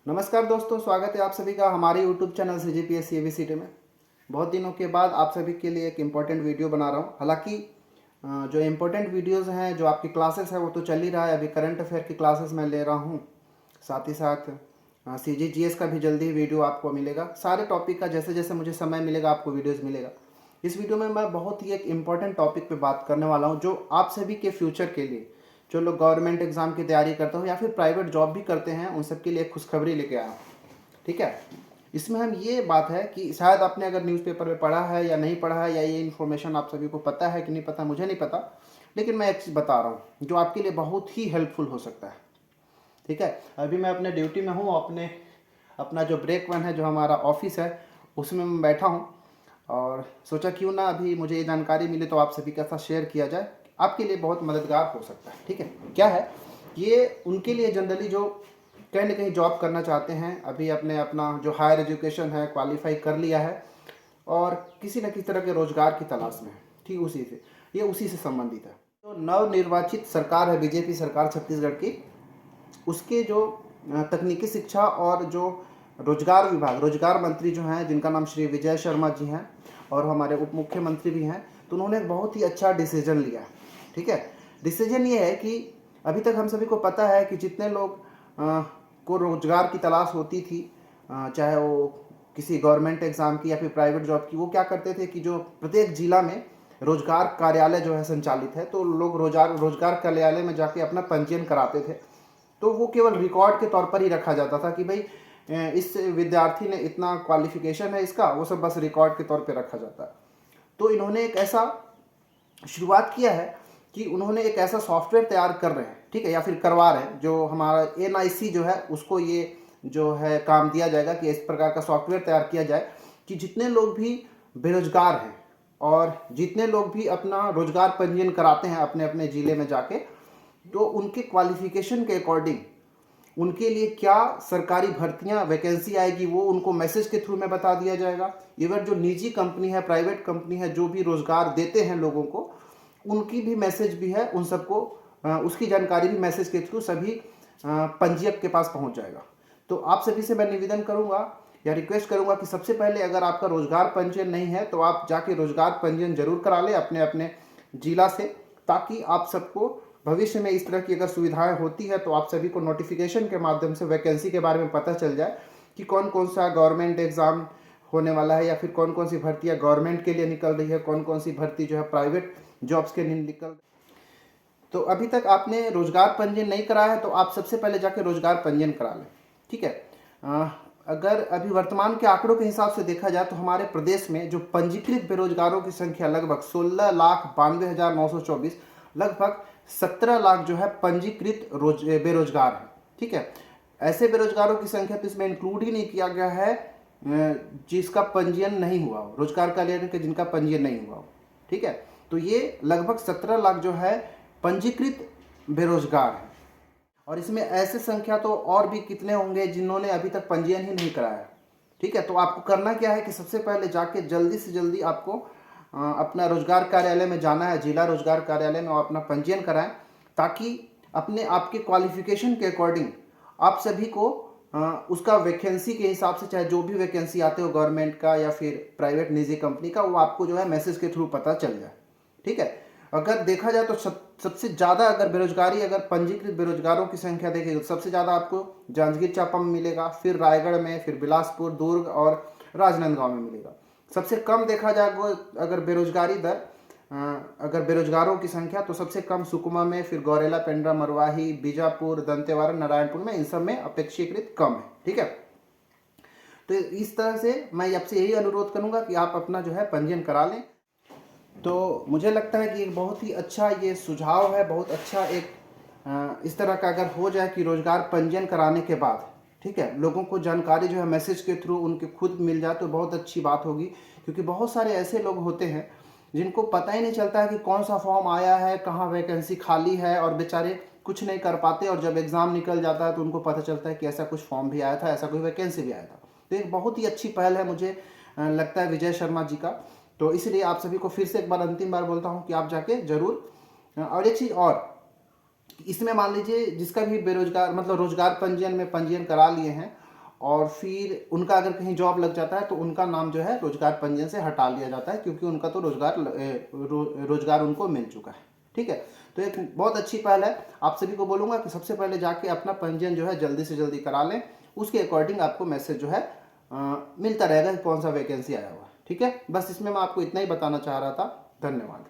नमस्कार दोस्तों, स्वागत है आप सभी का हमारे YouTube चैनल CGPS CBCT में। बहुत दिनों के बाद आप सभी के लिए एक इम्पोर्टेंट वीडियो बना रहा हूँ। हालांकि जो इम्पोर्टेंट वीडियोस हैं, जो आपकी क्लासेस है वो तो चल ही रहा है। अभी करंट अफेयर की क्लासेस मैं ले रहा हूँ, साथ ही साथ CGGS का भी जल्दी वीडियो आपको मिलेगा। सारे टॉपिक का जैसे जैसे मुझे समय मिलेगा आपको वीडियोज़ मिलेगा। इस वीडियो में मैं बहुत ही एक इम्पॉर्टेंट टॉपिक पे बात करने वाला हूँ, जो आप सभी के फ्यूचर के लिए, जो लोग गवर्नमेंट एग्जाम की तैयारी करते हो या फिर प्राइवेट जॉब भी करते हैं, उन सब के लिए एक खुशखबरी लेके आया हूँ। ठीक है, इसमें हम ये बात है कि शायद आपने अगर न्यूज़पेपर में पढ़ा है या नहीं पढ़ा है, या ये इन्फॉर्मेशन आप सभी को पता है कि नहीं पता, मुझे नहीं पता, लेकिन मैं एक चीज़ बता रहा हूँ जो आपके लिए बहुत ही हेल्पफुल हो सकता है। ठीक है, अभी मैं अपने ड्यूटी में हूँ, अपना जो ब्रेक वन है, जो हमारा ऑफिस है, उसमें मैं बैठा हूँ और सोचा क्यों ना अभी मुझे ये जानकारी मिले तो आप सभी के साथ शेयर किया जाए। आपके लिए बहुत मददगार हो सकता है। ठीक है, क्या है ये, उनके लिए जनरली जो कहीं ना कहीं जॉब करना चाहते हैं, अभी अपना जो हायर एजुकेशन है क्वालिफाई कर लिया है और किसी न किसी तरह के रोजगार की तलाश में है। ठीक, उसी से संबंधित है। तो नवनिर्वाचित सरकार है, बीजेपी सरकार छत्तीसगढ़ की, उसके जो तकनीकी शिक्षा और जो रोजगार विभाग, रोजगार मंत्री जो हैं, जिनका नाम श्री विजय शर्मा जी हैं और हमारे उप मुख्यमंत्री भी हैं, तो उन्होंने एक बहुत ही अच्छा डिसीजन लिया है। ठीक है, डिसीजन ये है कि अभी तक हम सभी को पता है कि जितने लोग को रोजगार की तलाश होती थी, चाहे वो किसी गवर्नमेंट एग्जाम की या फिर प्राइवेट जॉब की, वो क्या करते थे कि जो प्रत्येक जिला में रोजगार कार्यालय जो है संचालित है, तो लोग रोजगार कार्यालय में जाके अपना पंजीयन कराते थे। तो वो केवल रिकॉर्ड के तौर पर ही रखा जाता था कि भाई इस विद्यार्थी ने इतना क्वालिफिकेशन है इसका, वो सब बस रिकॉर्ड के तौर पे रखा जाता है। तो इन्होंने एक ऐसा शुरुआत किया है कि उन्होंने एक ऐसा सॉफ्टवेयर तैयार कर रहे हैं, ठीक है, या फिर करवा रहे हैं, जो हमारा NIC जो है उसको ये जो है काम दिया जाएगा कि इस प्रकार का सॉफ्टवेयर तैयार किया जाए कि जितने लोग भी बेरोजगार हैं और जितने लोग भी अपना रोजगार पंजीयन कराते हैं अपने अपने ज़िले में जाके, तो उनके क्वालिफिकेशन के अकॉर्डिंग उनके लिए क्या सरकारी भर्तियां वैकेंसी आएगी, वो उनको मैसेज के थ्रू में बता दिया जाएगा। इवन जो निजी कंपनी है, प्राइवेट कंपनी है, जो भी रोजगार देते हैं लोगों को, उनकी भी मैसेज भी है, उन सबको उसकी जानकारी भी मैसेज के थ्रू सभी पंजीयक के पास पहुंच जाएगा। तो आप सभी से मैं निवेदन करूंगा या रिक्वेस्ट करूंगा कि सबसे पहले अगर आपका रोजगार पंजीयन नहीं है तो आप जाके रोजगार पंजीयन जरूर करा लें अपने अपने जिला से, ताकि आप सबको भविष्य में इस तरह की अगर सुविधाएं होती है तो आप सभी को नोटिफिकेशन के माध्यम से वैकेंसी के बारे में पता चल जाए कि कौन कौन सा गवर्नमेंट एग्जाम होने वाला है, या फिर कौन कौन सी भर्तियां गवर्नमेंट के लिए निकल रही है, कौन कौन सी भर्ती जो है प्राइवेट जॉब्स के लिए निकल। तो अभी तक आपने रोजगार पंजीयन नहीं कराया है तो आप सबसे पहले जाके रोजगार पंजीयन करा लें। ठीक है, अगर अभी वर्तमान के आंकड़ों के हिसाब से देखा जाए तो हमारे प्रदेश में जो पंजीकृत बेरोजगारों की संख्या लगभग 16,92,924, लगभग 17 लाख जो है पंजीकृत बेरोजगार है। ठीक है, ऐसे बेरोजगारों की संख्या तो इसमें इंक्लूड ही नहीं किया गया है जिसका पंजीयन नहीं हुआ हो, रोजगार कार्यालय के जिनका पंजीयन नहीं हुआ हो। ठीक है, तो ये लगभग 17 लाख जो है पंजीकृत बेरोजगार है, और इसमें ऐसे संख्या तो और भी कितने होंगे जिन्होंने अभी तक पंजीयन ही नहीं कराया। ठीक है, तो आपको करना क्या है कि सबसे पहले जाके जल्दी से जल्दी आपको अपना रोजगार कार्यालय में जाना है, जिला रोजगार कार्यालय में, और अपना पंजीयन कराएं, ताकि अपने आपके क्वालिफिकेशन के अकॉर्डिंग आप सभी को उसका वैकेंसी के हिसाब से, चाहे जो भी वैकेंसी आते हो गवर्नमेंट का या फिर प्राइवेट निजी कंपनी का, वो आपको जो है मैसेज के थ्रू पता चल जाए। ठीक है, अगर देखा जाए तो सबसे ज़्यादा अगर बेरोजगारी, अगर पंजीकृत बेरोजगारों की संख्या देखें तो सबसे ज़्यादा आपको जांजगीर चांपा में मिलेगा, फिर रायगढ़ में, फिर बिलासपुर, दुर्ग और राजनांदगांव में मिलेगा। सबसे कम देखा जाए अगर बेरोजगारी दर, अगर बेरोजगारों की संख्या, तो सबसे कम सुकमा में, फिर गौरेला, पेंड्रा, मरवाही, बीजापुर, दंतेवाड़ा, नारायणपुर में, इन सब में अपेक्षाकृत कम है। ठीक है, तो इस तरह से मैं आपसे यही अनुरोध करूंगा कि आप अपना जो है पंजीयन करा लें। तो मुझे लगता है कि एक बहुत ही अच्छा ये सुझाव है, बहुत अच्छा एक इस तरह का अगर हो जाए कि रोजगार पंजीयन कराने के बाद, ठीक है, लोगों को जानकारी जो है मैसेज के थ्रू उनके खुद मिल जाए तो बहुत अच्छी बात होगी। क्योंकि बहुत सारे ऐसे लोग होते हैं जिनको पता ही नहीं चलता है कि कौन सा फॉर्म आया है, कहाँ वैकेंसी खाली है, और बेचारे कुछ नहीं कर पाते, और जब एग्ज़ाम निकल जाता है तो उनको पता चलता है कि ऐसा कुछ फॉर्म भी आया था, ऐसा कोई वैकेंसी भी आया था। तो एक बहुत ही अच्छी पहल है, मुझे लगता है, विजय शर्मा जी का। तो इसलिए आप सभी को फिर से एक बार, अंतिम बार बोलता हूँ कि आप जाके जरूर। और एक चीज़ और, इसमें मान लीजिए जिसका भी बेरोजगार, मतलब रोजगार पंजीयन में पंजीयन करा लिए हैं, और फिर उनका अगर कहीं जॉब लग जाता है तो उनका नाम जो है रोजगार पंजीयन से हटा लिया जाता है, क्योंकि उनका तो रोजगार उनको मिल चुका है। ठीक है, तो एक बहुत अच्छी पहल है। आप सभी को बोलूँगा कि सबसे पहले जाके अपना पंजीयन जो है जल्दी से जल्दी करा लें, उसके अकॉर्डिंग आपको मैसेज जो है मिलता रहेगा कि कौन सा वैकेंसी आया हुआ है। ठीक है, बस इसमें मैं आपको इतना ही बताना चाह रहा था। धन्यवाद।